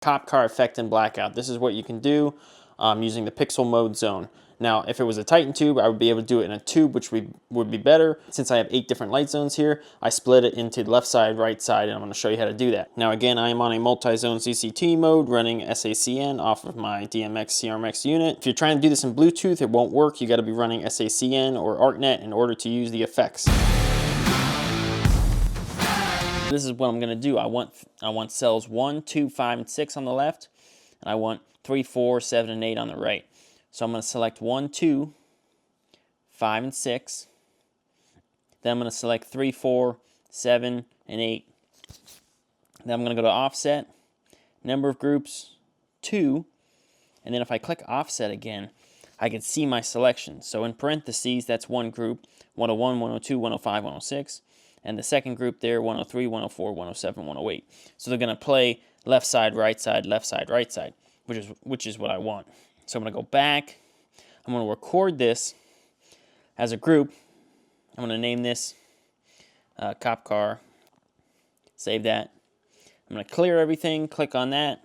Cop car effect in Blackout. This is what you can do using the pixel mode zone. Now, if it was a Titan tube, I would be able to do it in a tube, which would be better. Since I have 8 different light zones here, I split it into left side, right side, and I'm going to show you how to do that. Now, again, I am on a multi-zone CCT mode running SACN off of my DMX CRMX unit. If you're trying to do this in Bluetooth, it won't work. You got to be running SACN or ArcNet in order to use the effects. This is what I'm going to do. I want cells 1, 2, 5, and 6 on the left, and I want 3, 4, 7, and 8 on the right. So I'm going to select 1, 2, 5, and 6. Then I'm going to select 3, 4, 7, and 8. Then I'm going to go to offset, number of groups, 2. And then if I click offset again, I can see my selection. So in parentheses, that's one group, 101, 102, 105, 106. And the second group there, 103, 104, 107, 108. So they're going to play left side, right side, right side, which is what I want. So I'm going to go back. I'm going to record this as a group. I'm going to name this Cop Car. Save that. I'm going to clear everything. Click on that.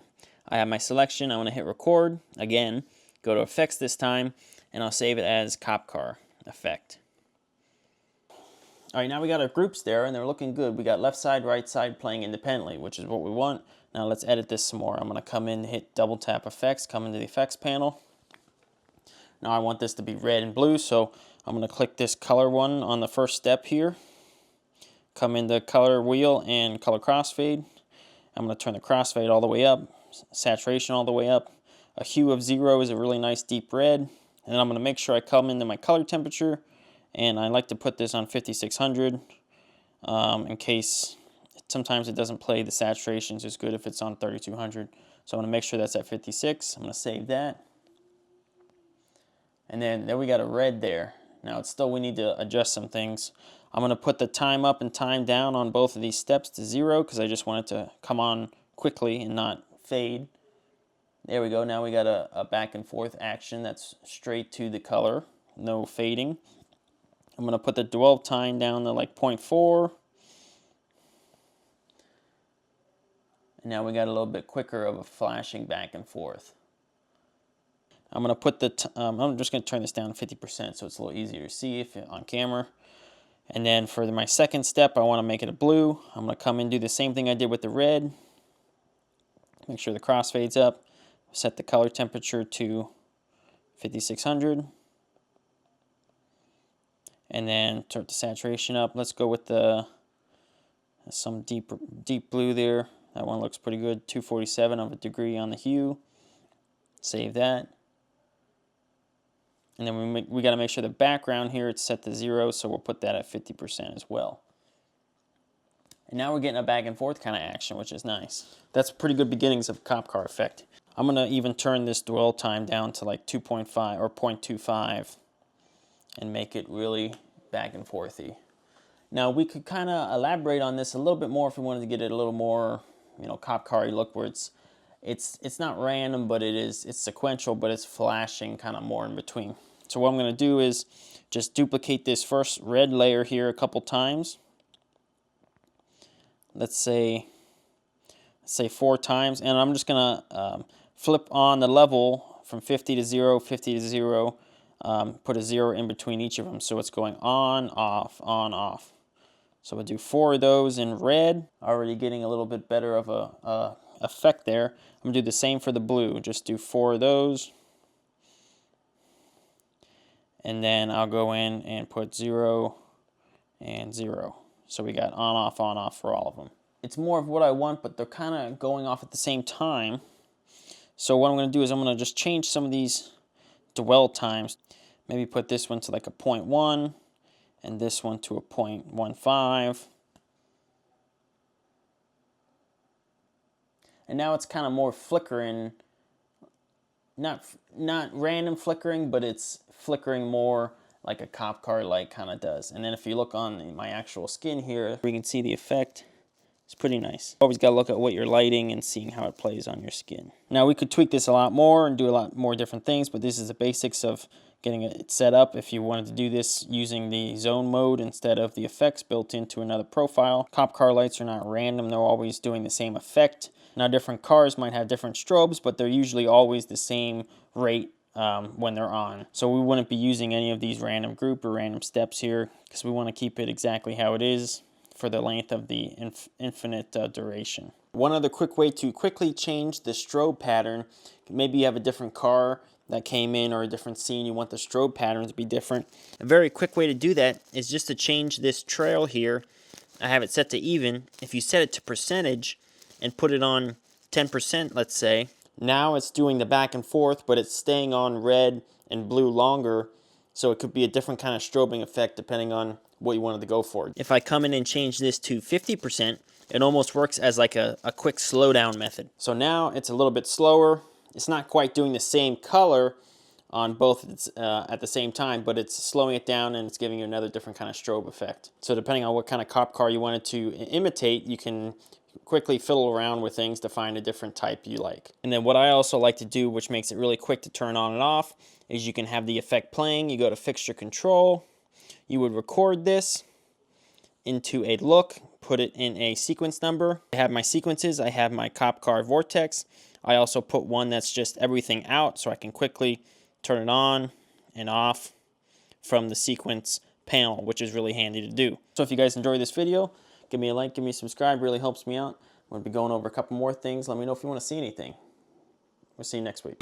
I have my selection. I'm going to hit record. Again, go to effects this time, and I'll save it as Cop Car effect. All right, now we got our groups there, and they're looking good. We got left side, right side playing independently, which is what we want. Now let's edit this some more. I'm going to come in, hit double tap effects, come into the effects panel. Now I want this to be red and blue, so I'm going to click this color one on the first step here. Come into color wheel and color crossfade. I'm going to turn the crossfade all the way up, saturation all the way up. A hue of 0 is a really nice deep red. And then I'm going to make sure I come into my color temperature, and I like to put this on 5600 in case sometimes it doesn't play the saturations as good if it's on 3200. So I'm going to make sure that's at 56. I'm going to save that. And then there we got a red there. Now it's still, we need to adjust some things. I'm going to put the time up and time down on both of these steps to 0 because I just want it to come on quickly and not fade. There we go. Now we got a back and forth action that's straight to the color. No fading. I'm going to put the dwell time down to like 0.4. And now we got a little bit quicker of a flashing back and forth. I'm going to put I'm just going to turn this down to 50% so it's a little easier to see if on camera. And then for my second step, I want to make it a blue. I'm going to come and do the same thing I did with the red. Make sure the crossfade's up. Set the color temperature to 5600. And then turn the saturation up. Let's go with some deep blue there. That one looks pretty good. 247 of a degree on the hue. Save that. And then we got to make sure the background here it's set to 0, so we'll put that at 50% as well. And now we're getting a back and forth kind of action, which is nice. That's pretty good beginnings of a Cop Car effect. I'm going to even turn this dwell time down to like 2.5 or 0.25 and make it really back and forthy. Now we could kind of elaborate on this a little bit more if we wanted to get it a little more, you know, Cop Car-y look where it's not random, but it's sequential, but it's flashing kind of more in between. So what I'm going to do is just duplicate this first red layer here a couple times. Let's say 4 times, and I'm just going to flip on the level from 50 to 0, 50 to 0, put a 0 in between each of them, so it's going on, off, on, off. So we'll do 4 of those in red, already getting a little bit better of a effect there. I'm going to do the same for the blue, just do 4 of those. And then I'll go in and put 0 and 0. So we got on, off for all of them. It's more of what I want, but they're kind of going off at the same time. So what I'm going to do is I'm going to just change some of these dwell times. Maybe put this one to like a 0.1 and this one to a 0.15. And now it's kind of more flickering, not random flickering, but it's flickering more like a cop car light kind of does. And then if you look on my actual skin here, we can see the effect. It's pretty nice. Always got to look at what you're lighting and seeing how it plays on your skin. Now we could tweak this a lot more and do a lot more different things, but this is the basics of getting it set up. If you wanted to do this using the zone mode instead of the effects built into another profile. Cop car lights are not random. They're always doing the same effect. Now different cars might have different strobes, but they're usually always the same rate when they're on. So we wouldn't be using any of these random group or random steps here because we want to keep it exactly how it is for the length of the infinite duration. One other quick way to quickly change the strobe pattern, maybe you have a different car that came in or a different scene, you want the strobe pattern to be different. A very quick way to do that is just to change this trail here. I have it set to even. If you set it to percentage and put it on 10%, let's say, now it's doing the back and forth, but it's staying on red and blue longer, so it could be a different kind of strobing effect depending on what you wanted to go for. If I come in and change this to 50%, it almost works as like a quick slowdown method. So now it's a little bit slower. It's not quite doing the same color on both at the same time, but it's slowing it down and it's giving you another different kind of strobe effect. So depending on what kind of cop car you wanted to imitate, you can quickly fiddle around with things to find a different type you like. And then what I also like to do, which makes it really quick to turn on and off, is you can have the effect playing. You go to fixture control. You would record this into a look, put it in a sequence number. I have my sequences. I have my cop car vortex. I also put one that's just everything out so I can quickly turn it on and off from the sequence panel, which is really handy to do. So if you guys enjoyed this video, give me a like, give me a subscribe, really helps me out. I'm going to be going over a couple more things. Let me know if you want to see anything. We'll see you next week.